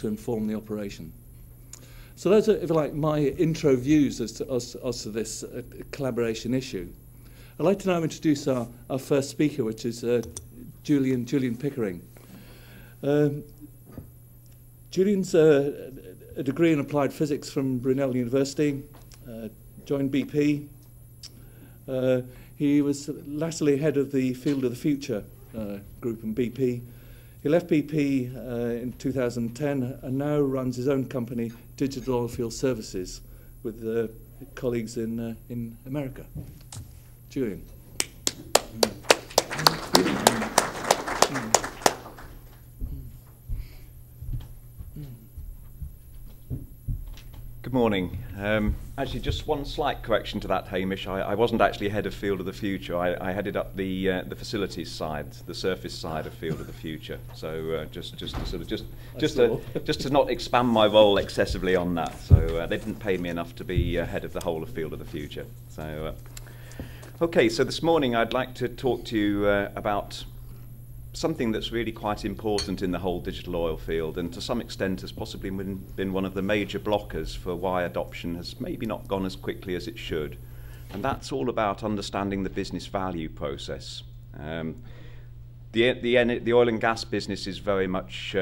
to inform the operation. So those are, if you like, my intro views as to this collaboration issue. I'd like to now introduce our first speaker, which is Julian Pickering. Julian's a degree in applied physics from Brunel University, joined BP. He was latterly head of the Field of the Future group in BP. He left BP in 2010 and now runs his own company, Digital Oilfield Services, with colleagues in America. Julian. Good morning. Actually, just one slight correction to that, Hamish. I wasn't actually head of Field of the Future. I headed up the facilities side, the surface side of Field of the Future. So just to not expand my role excessively on that. So they didn't pay me enough to be head of the whole of Field of the Future. So okay. So this morning I'd like to talk to you about something that's really quite important in the whole digital oil field, and to some extent has possibly been one of the major blockers for why adoption has maybe not gone as quickly as it should. And that's all about understanding the business value process. The oil and gas business is very much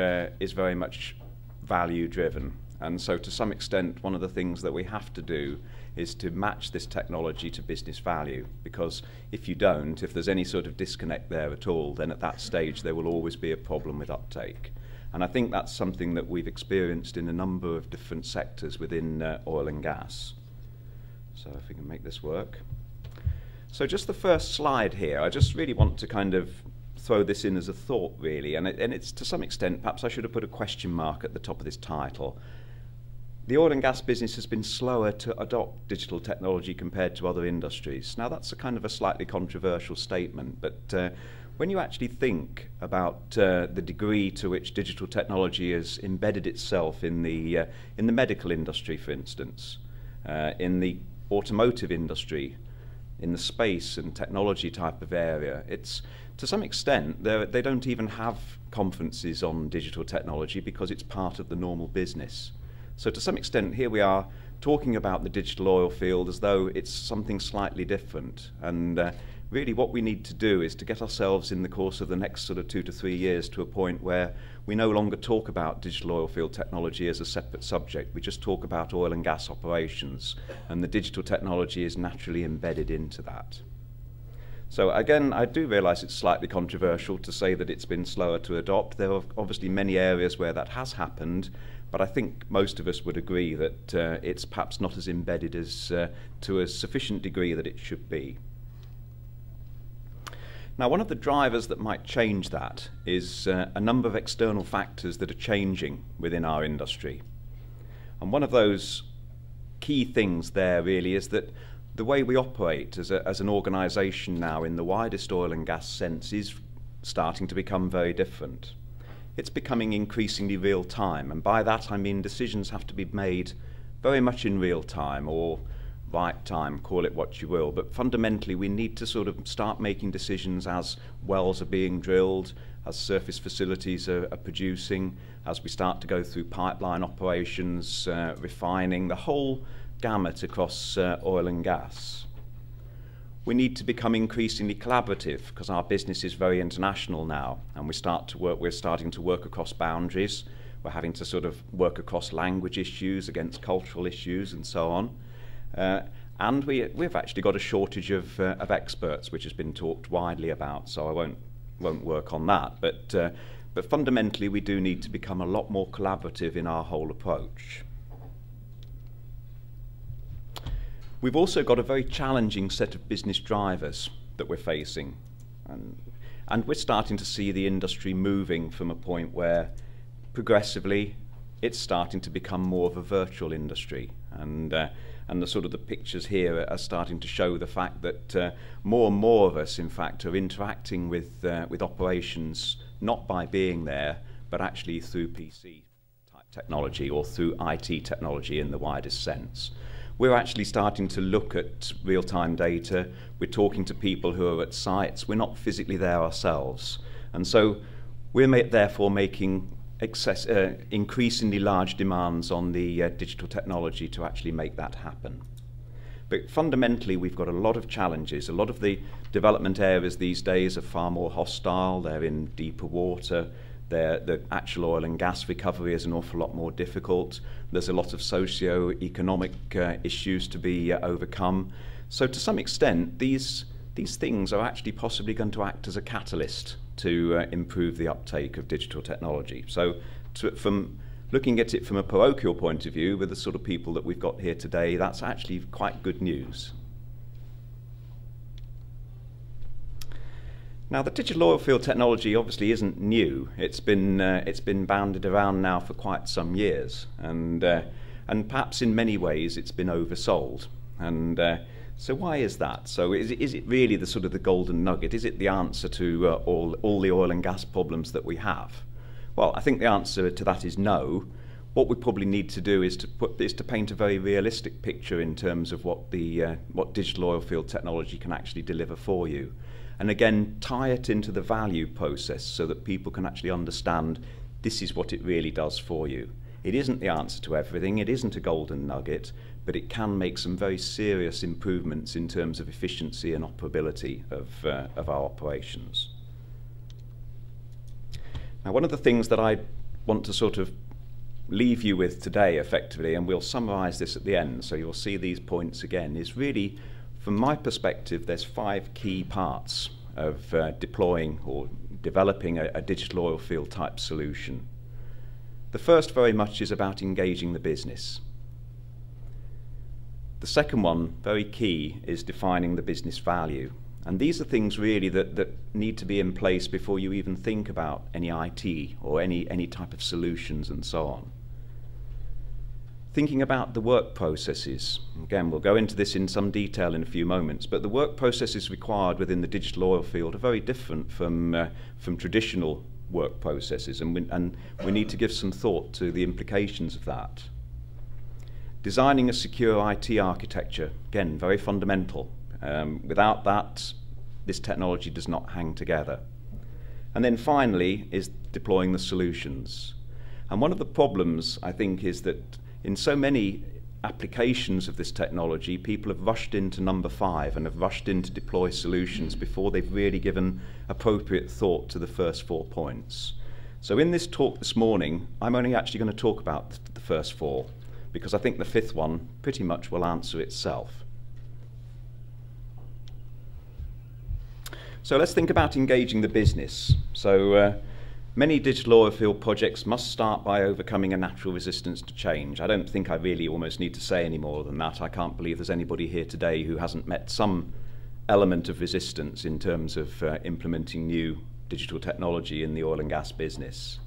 value driven, and so to some extent one of the things that we have to do is to match this technology to business value, because if you don't, if there's any sort of disconnect there at all, then at that stage there will always be a problem with uptake. And I think that's something that we've experienced in a number of different sectors within oil and gas. So if we can make this work. So just the first slide here, I just really want to kind of throw this in as a thought really, and it's to some extent, perhaps I should have put a question mark at the top of this title. The oil and gas business has been slower to adopt digital technology compared to other industries. Now that's a kind of a slightly controversial statement, but when you actually think about the degree to which digital technology has embedded itself in the medical industry, for instance, in the automotive industry, in the space and technology type of area, it's to some extent they don't even have conferences on digital technology because it's part of the normal business. So to some extent, here we are talking about the digital oil field as though it's something slightly different. And really what we need to do is to get ourselves in the course of the next sort of 2 to 3 years to a point where we no longer talk about digital oil field technology as a separate subject. We just talk about oil and gas operations, and the digital technology is naturally embedded into that. So again, I do realise it's slightly controversial to say that it's been slower to adopt. There are obviously many areas where that has happened, but I think most of us would agree that it's perhaps not as embedded as to a sufficient degree that it should be. Now, one of the drivers that might change that is a number of external factors that are changing within our industry. And one of those key things there really is that the way we operate as an organisation now in the widest oil and gas sense is starting to become very different. It's becoming increasingly real time, and by that I mean decisions have to be made very much in real time, or right time, call it what you will, but fundamentally we need to sort of start making decisions as wells are being drilled, as surface facilities are producing, as we start to go through pipeline operations, refining, the whole gamut across oil and gas. We need to become increasingly collaborative because our business is very international now, and we're starting to work across boundaries. We're having to sort of work across language issues against cultural issues and so on. And we've actually got a shortage of experts, which has been talked widely about, so I won't work on that. But fundamentally we do need to become a lot more collaborative in our whole approach. We've also got a very challenging set of business drivers that we're facing, and we're starting to see the industry moving from a point where progressively it's starting to become more of a virtual industry, and the sort of the pictures here are starting to show the fact that more and more of us in fact are interacting with operations not by being there but actually through PC type technology or through IT technology in the widest sense. We're actually starting to look at real-time data. We're talking to people who are at sites. We're not physically there ourselves. And so we're therefore making increasingly large demands on the digital technology to actually make that happen. But fundamentally, we've got a lot of challenges. A lot of the development areas these days are far more hostile. They're in deeper water. The actual oil and gas recovery is an awful lot more difficult. There's a lot of socio-economic issues to be overcome. So to some extent, these things are actually possibly going to act as a catalyst to improve the uptake of digital technology. So from looking at it from a parochial point of view, with the sort of people that we've got here today, that's actually quite good news. Now, the digital oilfield technology obviously isn't new. It's been bandied around now for quite some years, and perhaps in many ways it's been oversold. And so why is that? So is it really the sort of the golden nugget? Is it the answer to all the oil and gas problems that we have? Well, I think the answer to that is no. What we probably need to do is to paint a very realistic picture in terms of what digital oilfield technology can actually deliver for you. And again, tie it into the value process so that people can actually understand this is what it really does for you. It isn't the answer to everything, it isn't a golden nugget, but it can make some very serious improvements in terms of efficiency and operability of our operations. Now, one of the things that I want to sort of leave you with today effectively, and we'll summarize this at the end so you'll see these points again, is really, from my perspective, there's 5 key parts of deploying or developing a digital oilfield type solution. The first very much is about engaging the business. The second one, very key, is defining the business value. And these are things really that need to be in place before you even think about any IT or any type of solutions and so on. Thinking about the work processes. Again, we'll go into this in some detail in a few moments, but the work processes required within the digital oil field are very different from traditional work processes, and we need to give some thought to the implications of that. Designing a secure IT architecture, again, very fundamental. Without that, this technology does not hang together. And then finally is deploying the solutions. And one of the problems, I think, is that in so many applications of this technology, people have rushed into number 5 and have rushed in to deploy solutions before they've really given appropriate thought to the first 4 points. So in this talk this morning, I'm only actually going to talk about the first 4, because I think the 5th one pretty much will answer itself. So let's think about engaging the business. So many digital oilfield projects must start by overcoming a natural resistance to change. I don't think I really almost need to say any more than that. I can't believe there's anybody here today who hasn't met some element of resistance in terms of implementing new digital technology in the oil and gas business.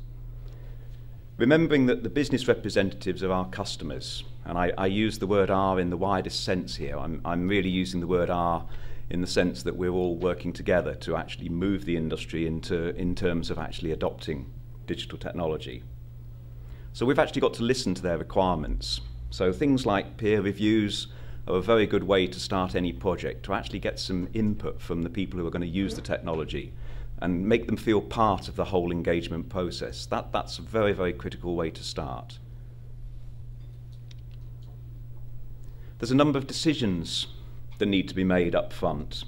Remembering that the business representatives are our customers, and I use the word "our" in the widest sense here. I'm really using the word "our" in the sense that we're all working together to actually move the industry in terms of actually adopting digital technology. So we've actually got to listen to their requirements. So things like peer reviews are a very good way to start any project, to actually get some input from the people who are going to use the technology and make them feel part of the whole engagement process. That's a very, very critical way to start. There's a number of decisions that need to be made up front.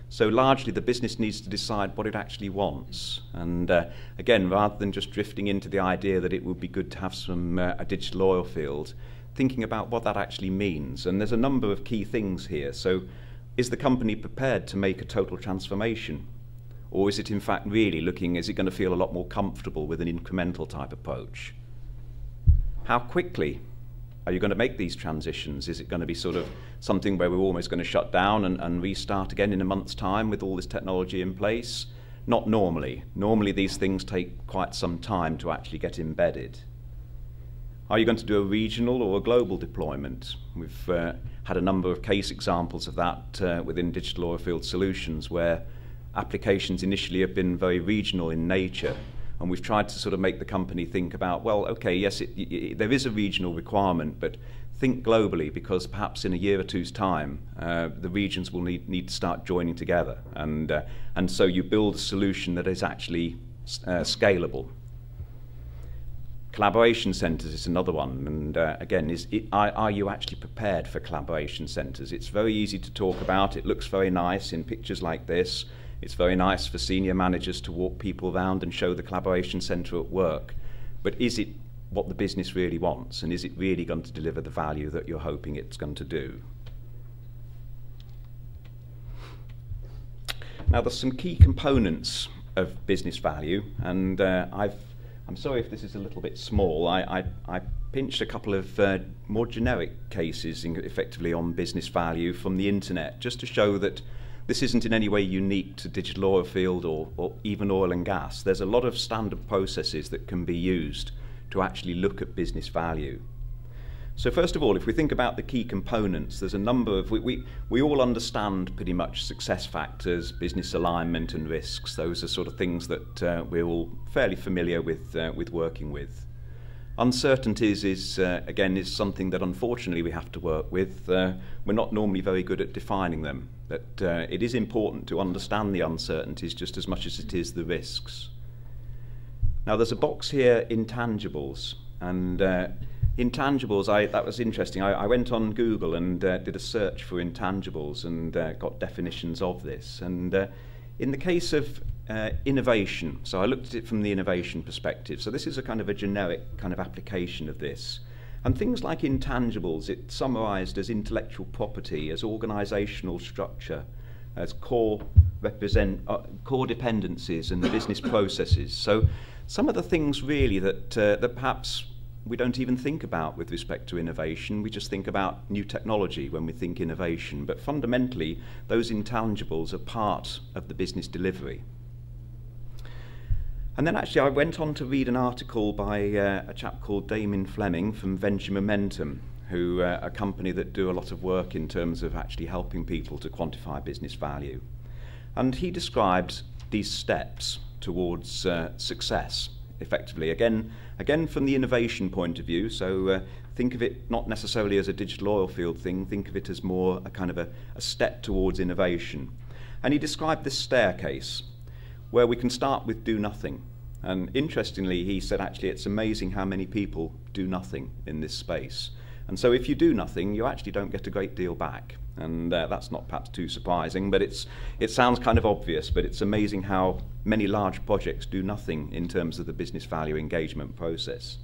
So largely the business needs to decide what it actually wants. And again, rather than just drifting into the idea that it would be good to have a digital oil field, thinking about what that actually means. And there's a number of key things here. So is the company prepared to make a total transformation? Or is it in fact really looking, is it going to feel a lot more comfortable with an incremental type approach? How quickly are you going to make these transitions? Is it going to be sort of something where we're almost going to shut down and restart again in a month's time with all this technology in place? Not normally. Normally these things take quite some time to actually get embedded. Are you going to do a regional or a global deployment? We've had a number of case examples of that within Digital Oilfield Solutions, where applications initially have been very regional in nature. And we've tried to sort of make the company think about, well, okay, yes, there is a regional requirement, but think globally, because perhaps in a year or two's time, the regions will need to start joining together. And so you build a solution that is actually scalable. Collaboration centres is another one, and again, are you actually prepared for collaboration centres? It's very easy to talk about, it looks very nice in pictures like this, it's very nice for senior managers to walk people around and show the collaboration centre at work, but is it what the business really wants, and is it really going to deliver the value that you're hoping it's going to do? Now, there's some key components of business value, and I'm sorry if this is a little bit small. I pinched a couple of more generic cases effectively on business value from the internet, just to show that this isn't in any way unique to digital oilfield or even oil and gas. There's a lot of standard processes that can be used to actually look at business value. So first of all, if we think about the key components, there's a number of, we all understand pretty much success factors, business alignment and risks. Those are sort of things that we're all fairly familiar with working with. Uncertainties is, again, is something that unfortunately we have to work with. We're not normally very good at defining them, but it is important to understand the uncertainties just as much as it is the risks. Now there's a box here, intangibles, and intangibles, that was interesting. I went on Google and did a search for intangibles and got definitions of this. And in the case of innovation, so I looked at it from the innovation perspective. So this is a kind of a generic kind of application of this. And things like intangibles, it's summarized as intellectual property, as organizational structure, as core dependencies and business processes. So some of the things really that perhaps we don't even think about with respect to innovation. We just think about new technology when we think innovation. But fundamentally, those intangibles are part of the business delivery. And then actually I went on to read an article by a chap called Damien Fleming from Venture Momentum, who are a company that do a lot of work in terms of actually helping people to quantify business value. And he described these steps towards success, effectively. Again, from the innovation point of view, so think of it not necessarily as a digital oilfield thing, think of it as more a kind of a step towards innovation. And he described this staircase, where we can start with do nothing. And interestingly, he said actually it's amazing how many people do nothing in this space. And so if you do nothing, you actually don't get a great deal back. And that's not perhaps too surprising, but it sounds kind of obvious, but it's amazing how many large projects do nothing in terms of the business value engagement process.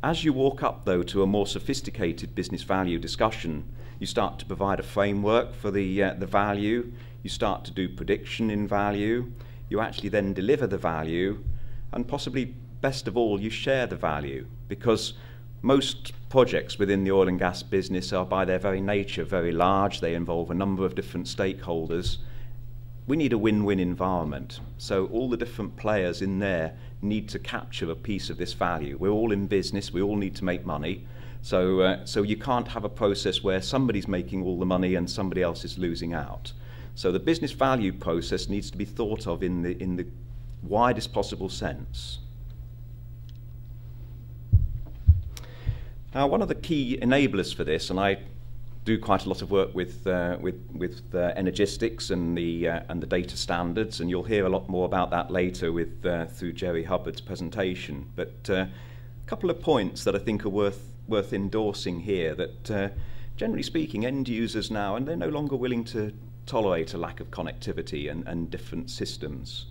As you walk up, though, to a more sophisticated business value discussion, you start to provide a framework for the value, you start to do prediction in value, you actually then deliver the value, and possibly best of all, you share the value, because most projects within the oil and gas business are by their very nature very large. They involve a number of different stakeholders. We need a win-win environment. So all the different players in there need to capture a piece of this value. We're all in business, we all need to make money. So you can't have a process where somebody's making all the money and somebody else is losing out. So the business value process needs to be thought of in the widest possible sense. Now, one of the key enablers for this, and I do quite a lot of work with energistics and the data standards, and you'll hear a lot more about that later through Jerry Hubbard's presentation. But a couple of points that I think are worth endorsing here. That generally speaking, end users now, and they're no longer willing to tolerate a lack of connectivity and different systems.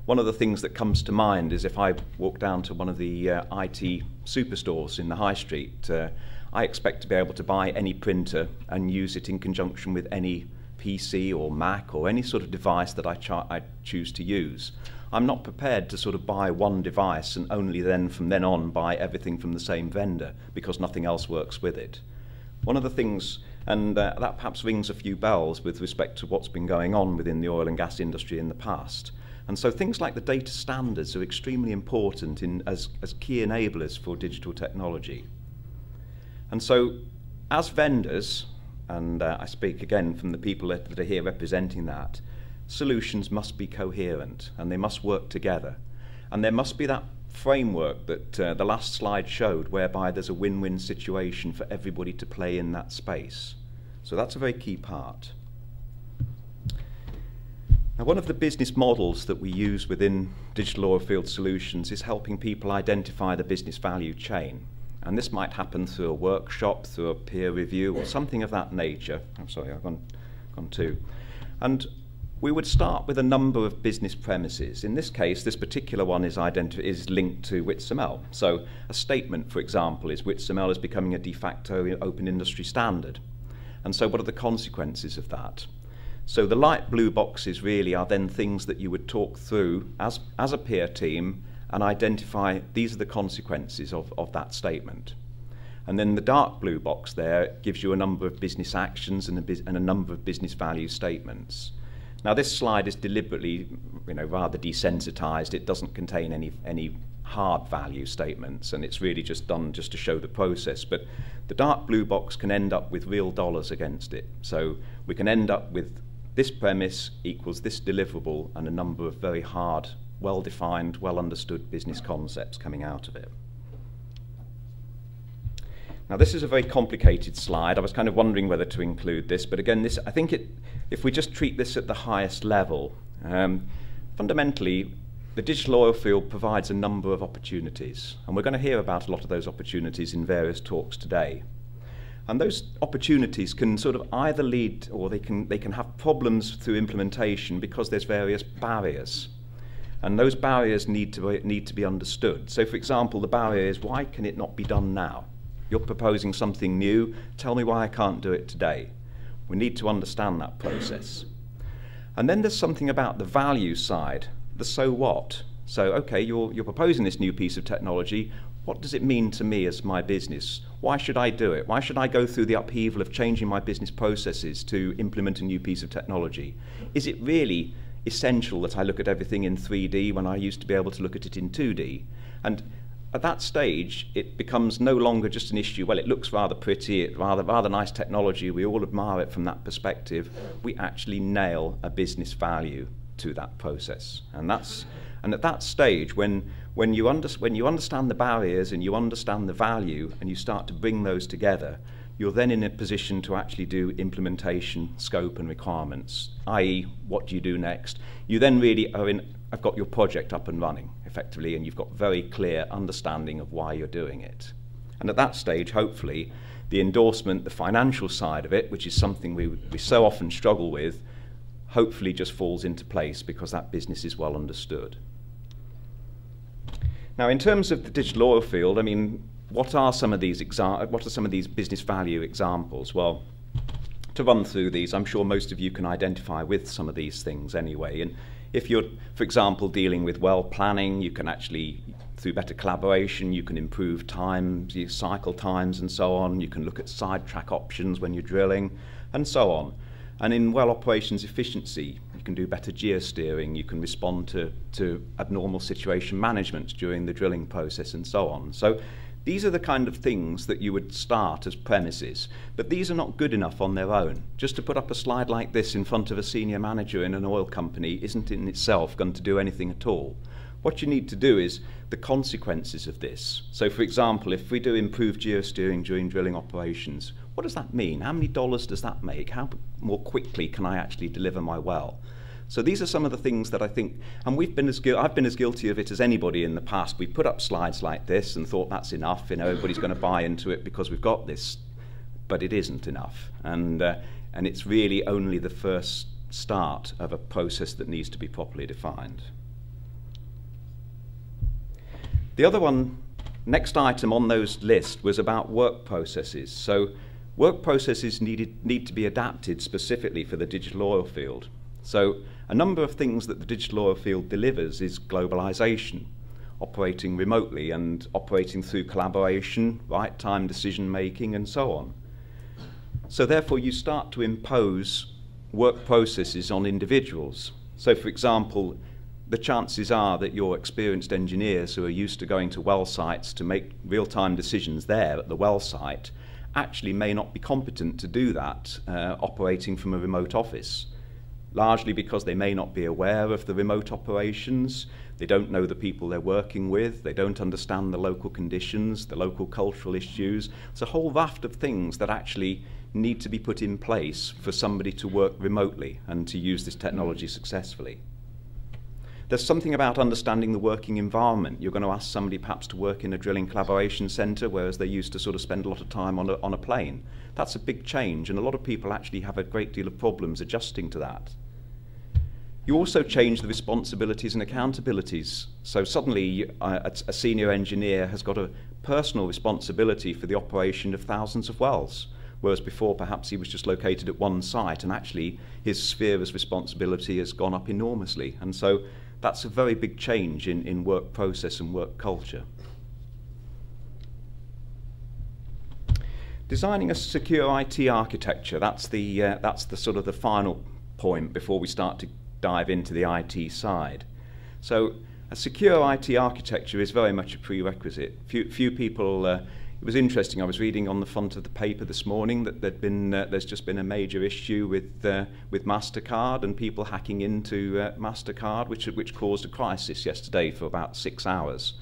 One of the things that comes to mind is if I walk down to one of the IT superstores in the high street, I expect to be able to buy any printer and use it in conjunction with any PC or Mac or any sort of device that I choose to use. I'm not prepared to sort of buy one device and only then from then on buy everything from the same vendor because nothing else works with it. One of the things, and that perhaps rings a few bells with respect to what's been going on within the oil and gas industry in the past. And so things like the data standards are extremely important as key enablers for digital technology. And so as vendors, and I speak again from the people that are here representing that, solutions must be coherent and they must work together. And there must be that framework that the last slide showed, whereby there's a win-win situation for everybody to play in that space. So that's a very key part. Now, one of the business models that we use within Digital Oilfield Solutions is helping people identify the business value chain. And this might happen through a workshop, through a peer review, or something of that nature. I'm sorry, I've gone too. And we would start with a number of business premises. In this case, this particular one is linked to WITSML. So a statement, for example, is WITSML is becoming a de facto open industry standard. And so what are the consequences of that? So the light blue boxes really are then things that you would talk through as a peer team and identify these are the consequences of that statement. And then the dark blue box there gives you a number of business actions and a number of business value statements. Now this slide is deliberately rather desensitized. It doesn't contain any hard value statements, and it's really just done just to show the process. But the dark blue box can end up with real dollars against it. So we can end up with this premise equals this deliverable and a number of very hard, well-defined, well-understood business concepts coming out of it. Now this is a very complicated slide. I was kind of wondering whether to include this, but again, I think if we just treat this at the highest level, fundamentally, the digital oil field provides a number of opportunities, and we're going to hear about a lot of those opportunities in various talks today. And those opportunities can sort of either lead, or they can have problems through implementation because there's various barriers. And those barriers need to be understood. So for example, the barrier is, why can it not be done now? You're proposing something new, tell me why I can't do it today. We need to understand that process. And then there's something about the value side, the so what. So okay, you're proposing this new piece of technology, what does it mean to me as my business? Why should I do it? Why should I go through the upheaval of changing my business processes to implement a new piece of technology? Is it really essential that I look at everything in 3D when I used to be able to look at it in 2D? And at that stage, it becomes no longer just an issue, well, it looks rather pretty, it's rather nice technology, we all admire it from that perspective. We actually nail a business value to that process. And at that stage, when you understand the barriers and you understand the value and you start to bring those together, you're then in a position to actually do implementation, scope and requirements, i.e. what do you do next? You then really have got your project up and running effectively, and you've got very clear understanding of why you're doing it. And at that stage, hopefully, the endorsement, the financial side of it, which is something we so often struggle with, hopefully just falls into place because that business is well understood. Now, in terms of the digital oil field, I mean, what are some of these business value examples? Well, to run through these, I'm sure most of you can identify with some of these things anyway. And if you're, for example, dealing with well planning, you can actually, through better collaboration, you can improve times, your cycle times and so on. You can look at sidetrack options when you're drilling and so on. And in well operations efficiency, you can do better geosteering, you can respond to abnormal situation management during the drilling process and so on. So these are the kind of things that you would start as premises, but these are not good enough on their own. Just to put up a slide like this in front of a senior manager in an oil company isn't in itself going to do anything at all. What you need to do is the consequences of this. So for example, if we do improved geosteering during drilling operations, what does that mean? How many dollars does that make? How more quickly can I actually deliver my well? So these are some of the things that I think, and I've been as guilty of it as anybody in the past. We put up slides like this and thought that's enough, everybody's going to buy into it because we've got this, but it isn't enough. And it's really only the first start of a process that needs to be properly defined. The other one, next item on those list was about work processes. So work processes need to be adapted specifically for the digital oil field. So a number of things that the digital oil field delivers is globalization, operating remotely and operating through collaboration, right time decision making and so on. So therefore you start to impose work processes on individuals. So for example, the chances are that your experienced engineers who are used to going to well sites to make real-time decisions there at the well site actually may not be competent to do that operating from a remote office. largely because they may not be aware of the remote operations, they don't know the people they're working with, they don't understand the local conditions, the local cultural issues. It's a whole raft of things that actually need to be put in place for somebody to work remotely and to use this technology successfully. There's something about understanding the working environment. You're going to ask somebody perhaps to work in a drilling collaboration centre, whereas they used to sort of spend a lot of time on a plane. That's a big change, and a lot of people actually have a great deal of problems adjusting to that. You also change the responsibilities and accountabilities. So suddenly a senior engineer has got a personal responsibility for the operation of thousands of wells, whereas before perhaps he was just located at one site, and actually his sphere of responsibility has gone up enormously. And so that's a very big change in work process and work culture. Designing a secure IT architecture, that's the sort of the final point before we start to dive into the IT side. So a secure IT architecture is very much a prerequisite. Few people, it was interesting, I was reading on the front of the paper this morning that there's just been a major issue with MasterCard and people hacking into MasterCard, which caused a crisis yesterday for about 6 hours.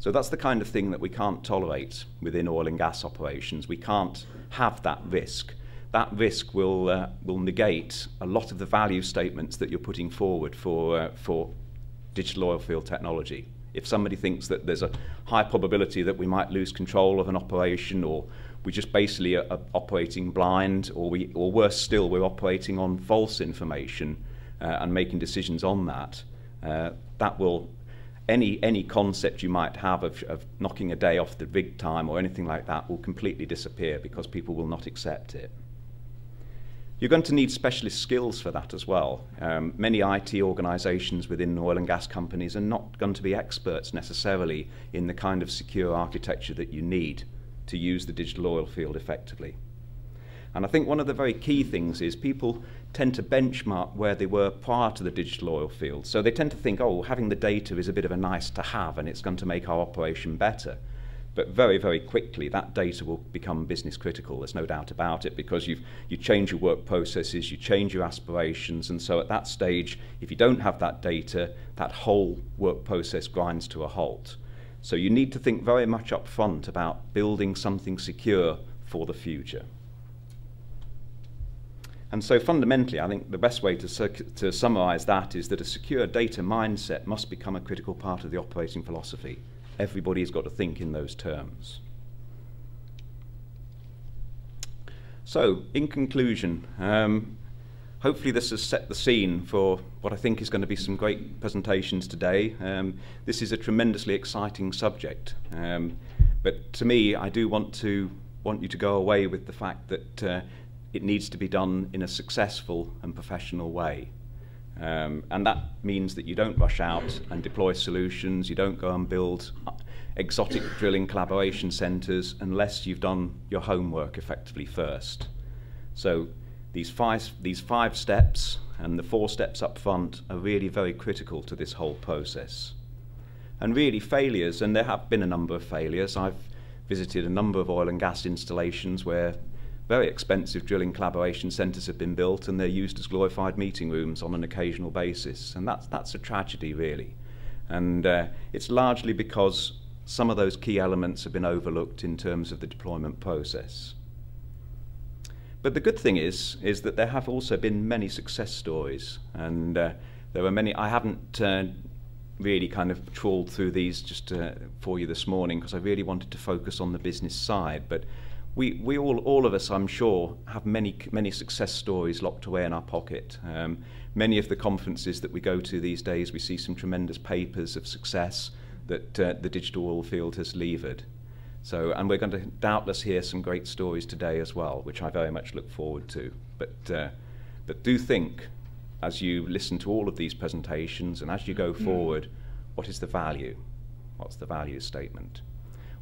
So that's the kind of thing that we can't tolerate within oil and gas operations. We can't have that risk. That risk will negate a lot of the value statements that you're putting forward for digital oilfield technology. If somebody thinks that there's a high probability that we might lose control of an operation, or we just basically are operating blind, or worse still, we're operating on false information and making decisions on that, that will, any concept you might have of knocking a day off the rig time or anything like that will completely disappear because people will not accept it. You're going to need specialist skills for that as well. Many IT organisations within oil and gas companies are not going to be experts necessarily in the kind of secure architecture that you need to use the digital oil field effectively. And I think one of the very key things is people tend to benchmark where they were prior to the digital oil field. So they tend to think, oh, having the data is a bit of a nice to have and it's going to make our operation better. But very, very quickly, that data will become business critical. There's no doubt about it, because you change your work processes, you change your aspirations, and so at that stage, if you don't have that data, that whole work process grinds to a halt. So you need to think very much up front about building something secure for the future. And so fundamentally, I think the best way to summarize that is that a secure data mindset must become a critical part of the operating philosophy. Everybody's got to think in those terms. So, in conclusion, hopefully this has set the scene for what I think is going to be some great presentations today. This is a tremendously exciting subject, but to me, I do want you to go away with the fact that it needs to be done in a successful and professional way. And that means that you don't rush out and deploy solutions, you don't go and build exotic drilling collaboration centres unless you've done your homework effectively first. So these five steps and the 4 steps up front are really very critical to this whole process. And really failures, and there have been a number of failures. I've visited a number of oil and gas installations where very expensive drilling collaboration centres have been built and they're used as glorified meeting rooms on an occasional basis, and that's a tragedy really. And it's largely because some of those key elements have been overlooked in terms of the deployment process. But the good thing is that there have also been many success stories, and there are many. I haven't really kind of trawled through these just for you this morning because I really wanted to focus on the business side, but we all of us, I'm sure, have many success stories locked away in our pocket. Many of the conferences that we go to these days, we see some tremendous papers of success that the digital oil field has levered. So, and we're going to doubtless hear some great stories today as well, which I very much look forward to. But do think, as you listen to all of these presentations and as you go forward, what is the value? What's the value statement?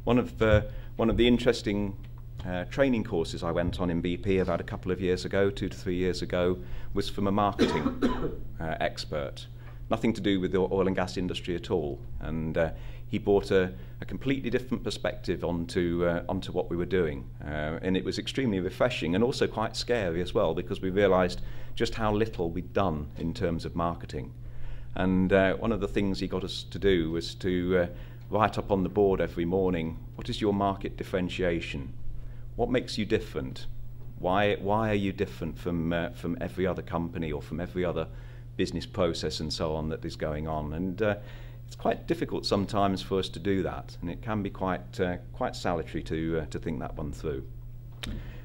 One of the interesting training courses I went on in BP about a couple of years ago, 2 to 3 years ago, was from a marketing expert. nothing to do with the oil and gas industry at all. And he brought a completely different perspective onto what we were doing. And it was extremely refreshing and also quite scary as well, because we realised just how little we'd done in terms of marketing. And one of the things he got us to do was to write up on the board every morning, what is your market differentiation? What makes you different? Why are you different from every other company or from every other business process and so on that is going on? And it's quite difficult sometimes for us to do that, and it can be quite salutary to think that one through.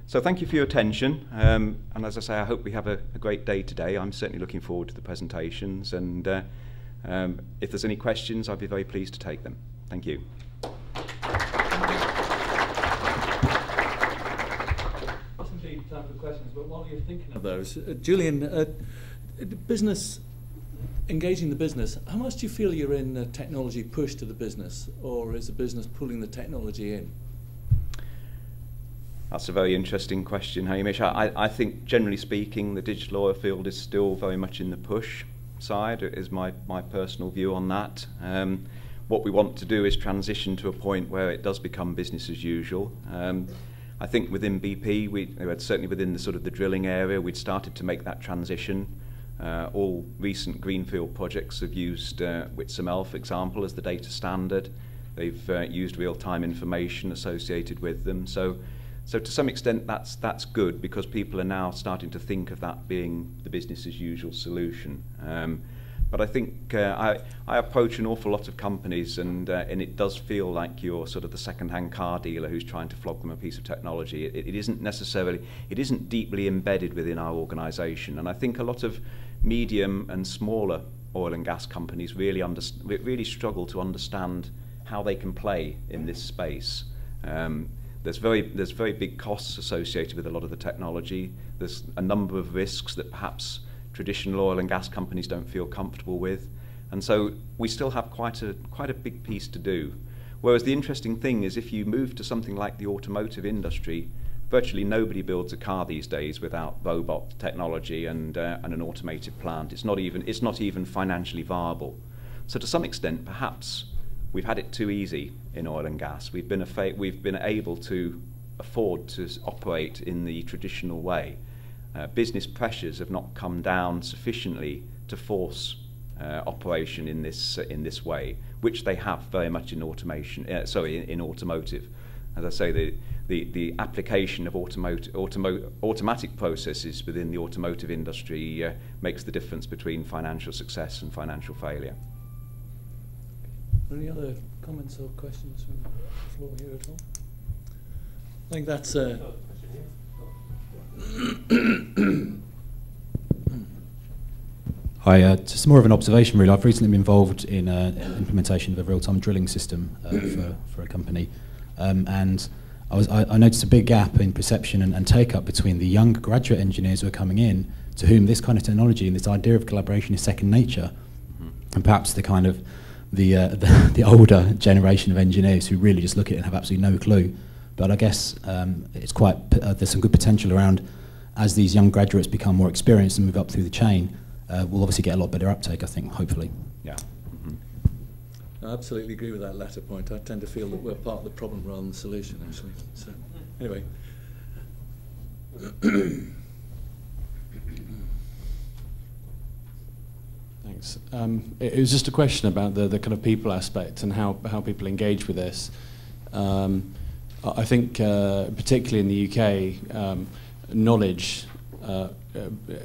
So thank you for your attention, and as I say, I hope we have a great day today. I'm certainly looking forward to the presentations, and if there's any questions, I'd be very pleased to take them. Thank you. Indeed, time for questions, but while you're thinking of those, Julian, engaging the business, how much do you feel you're in a technology push to the business, or is the business pulling the technology in? That's a very interesting question, Hamish. I think, generally speaking, the digital oil field is still very much in the push side, is my personal view on that. What we want to do is transition to a point where it does become business as usual. I think within BP, certainly within the sort of the drilling area, we'd started to make that transition. All recent greenfield projects have used WITSML, for example, as the data standard. They've used real-time information associated with them. So to some extent, that's good, because people are now starting to think of that being the business as usual solution. But I think I approach an awful lot of companies, and it does feel like you're sort of the second-hand car dealer who's trying to flog them a piece of technology. It isn't deeply embedded within our organisation, and I think a lot of medium and smaller oil and gas companies really struggle to understand how they can play in this space. There's very big costs associated with a lot of the technology. There's a number of risks that perhaps traditional oil and gas companies don't feel comfortable with, and so we still have quite a big piece to do. Whereas the interesting thing is, if you move to something like the automotive industry, virtually nobody builds a car these days without robot technology and an automated plant. It's not even financially viable. So to some extent, perhaps we've had it too easy in oil and gas. We've been able to afford to operate in the traditional way. Business pressures have not come down sufficiently to force operation in this way, which they have very much in in automotive. As I say, the application of automatic processes within the automotive industry makes the difference between financial success and financial failure. Any other comments or questions from the floor here at all? I think that's Hi, just more of an observation really. I've recently been involved in implementation of a real-time drilling system for a company, and I noticed a big gap in perception and take-up between the young graduate engineers who are coming in, to whom this kind of technology and this idea of collaboration is second nature, and perhaps the kind of the older generation of engineers who really just look at it and have absolutely no clue. But I guess it's quite there's some good potential around, as these young graduates become more experienced and move up through the chain. We'll obviously get a lot better uptake, I think, hopefully. Yeah. I absolutely agree with that latter point. I tend to feel that we're part of the problem rather than the solution, actually. So, anyway. Thanks. It was just a question about the kind of people aspect and how people engage with this. I think, particularly in the UK, knowledge,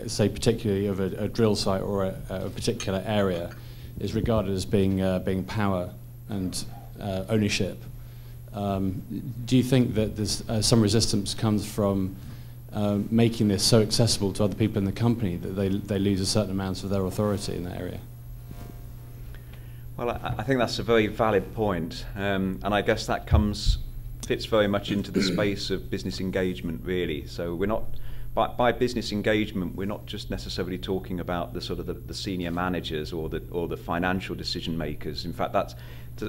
say particularly of a drill site or a particular area, is regarded as being power and ownership. Do you think that there's some resistance comes from making this so accessible to other people in the company that they lose a certain amount of their authority in that area? Well, I think that's a very valid point, and I guess that fits very much into the space of business engagement, really. So we're not, by business engagement, we're not just necessarily talking about the sort of the senior managers or the financial decision makers. In fact, that's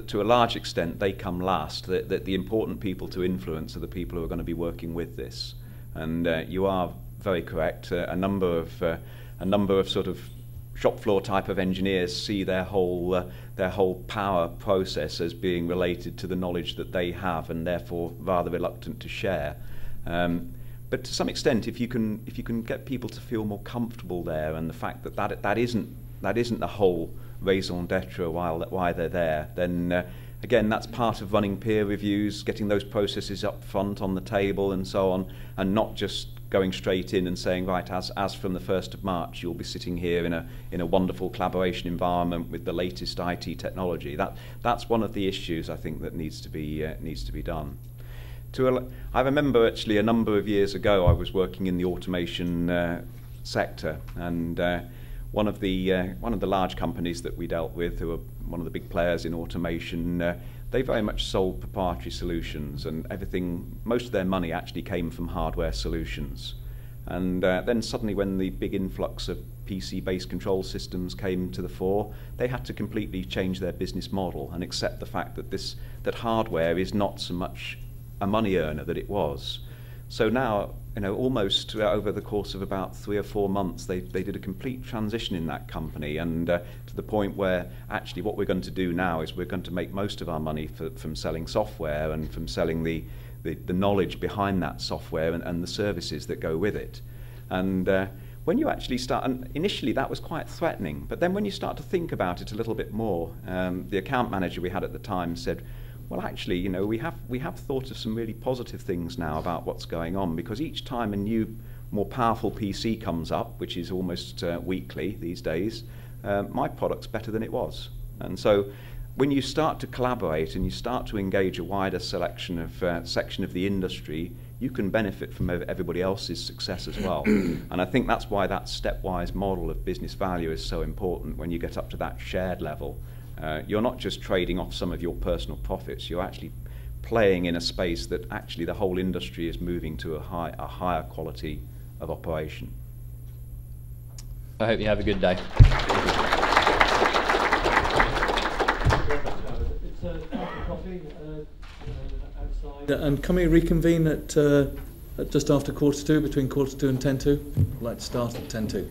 to a large extent they come last. That the important people to influence are the people who are going to be working with this. And you are very correct. A number of sort of shop floor type of engineers see their whole power process as being related to the knowledge that they have, and therefore rather reluctant to share. But to some extent, if you can get people to feel more comfortable there, and the fact that isn't the whole raison d'etre why they're there, then again, that's part of running peer reviews, getting those processes up front on the table and so on, and not just going straight in and saying, right, as from the 1st of March, you'll be sitting here in a wonderful collaboration environment with the latest IT technology. That's one of the issues I think that needs to be done. I remember actually a number of years ago I was working in the automation sector, and one of the large companies that we dealt with, who were one of the big players in automation, they very much sold proprietary solutions, and most of their money actually came from hardware solutions. And then suddenly, when the big influx of PC-based control systems came to the fore, they had to completely change their business model and accept the fact that hardware is not so much a money earner that it was. So now, almost over the course of about 3 or 4 months, they did a complete transition in that company, and to the point where actually what we're going to do now is we're going to make most of our money from selling software and from selling the knowledge behind that software and the services that go with it. And when you actually start, and initially that was quite threatening, but then when you start to think about it a little bit more, the account manager we had at the time said, well, actually, we have thought of some really positive things now about what's going on, because each time a new, more powerful PC comes up, which is almost weekly these days, my product's better than it was. And so when you start to collaborate and you start to engage a wider section of the industry, you can benefit from everybody else's success as well. And I think that's why that stepwise model of business value is so important when you get up to that shared level. You're not just trading off some of your personal profits, you're actually playing in a space that actually the whole industry is moving to a higher quality of operation. I hope you have a good day. It's after coffee outside. And can we reconvene at just after 2:45, between 2:45 and 2:10? I'd like to start at 2:10.